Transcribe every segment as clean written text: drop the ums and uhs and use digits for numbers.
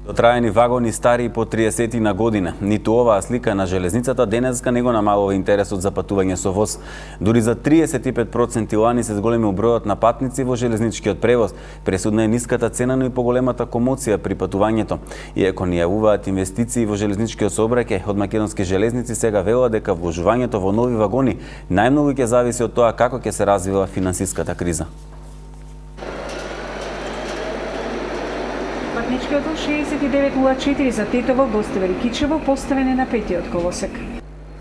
Дотраени вагони стари по 30 на година. Ниту оваа слика на железницата денеска не го намалува интересот за патување со воз. Дури за 35% лани се зголемил бројот на патници во железничкиот превоз. Пресудна е ниската цена, но и поголемата комоција при патувањето. Иако ни јавуваат инвестиции во железничкиот сообраќај, од Македонски железници сега велат дека вложувањето во нови вагони најмногу ќе зависи од тоа како ќе се развива финансиската криза. Патничкиот 6904 за Тетово, Гостивар и Кичево поставен е на петиот колосек.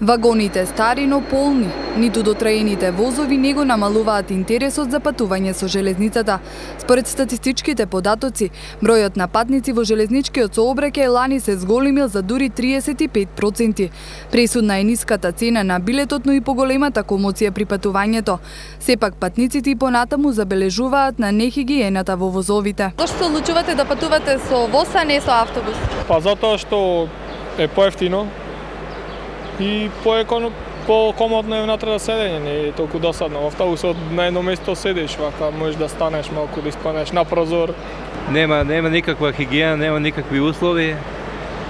Вагоните стари, но полни. Ниту дотраените возови не го намалуваат интересот за патување со железницата. Според статистичките податоци, бројот на патници во железничкиот сообраќај лани се зголемил за дури 35%. Пресудна е ниската цена на билетот, но и поголемата комоција при патувањето. Сепак патниците и понатаму забележуваат на нехигиената во возовите. Зошто се одлучувате да патувате со воз, а не со автобус? Па затоа што е поевтино и по-комодно е внатре да седење, не е толку досадно. Во автобусот на едно место седиш, вака можеш да станеш малку, да испанеш на прозор. Нема никаква хигиена, нема никакви услови.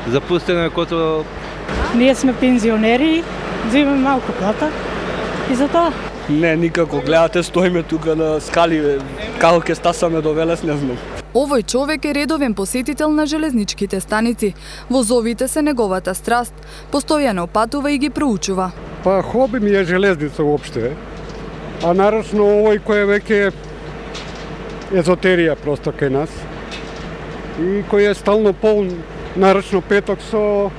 Запустено е кото... Ние сме пензионери, земаме малку плата и затоа. Не, никако. Гледате, стоиме тука на скали, како ќе стасаме до Велес, не знам. Овој човек е редовен посетител на железничките станици. Возовите се неговата страст. Постојано патува и ги проучува. Па хоби ми е железница уопште. А нарочно овој кој е веќе езотерија просто кај нас. И кој е стално полн, нарочно петок со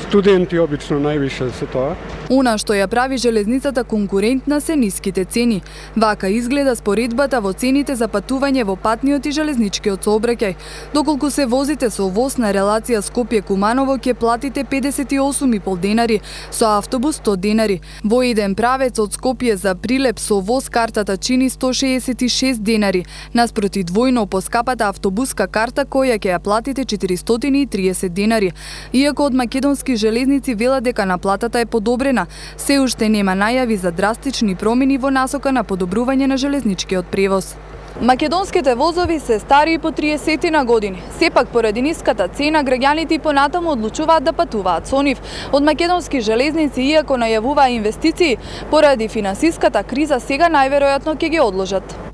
студенти обично највише се тоа. Она што ја прави железницата конкурентна се ниските цени. Вака изгледа споредбата во цените за патување во патниот и железничкиот сообраќај. Доколку се возите со воз на релација Скопје-Куманово ќе платите 58,5 денари, со автобус 100 денари. Во еден правец од Скопје за Прилеп со воз картата чини 166 денари, наспроти двојно поскапата автобуска карта која ќе ја платите 430 денари. Иако од Македонски железници велат дека наплатата е подобрена, се уште нема најави за драстични промени во насока на подобрување на железничкиот превоз. Македонските возови се стари по 30 на години. Сепак поради ниската цена граѓаните и понатаму одлучуваат да патуваат со нив. Од Македонски железници, иако најавуваа инвестиции, поради финансиската криза сега најверојатно ќе ги одложат.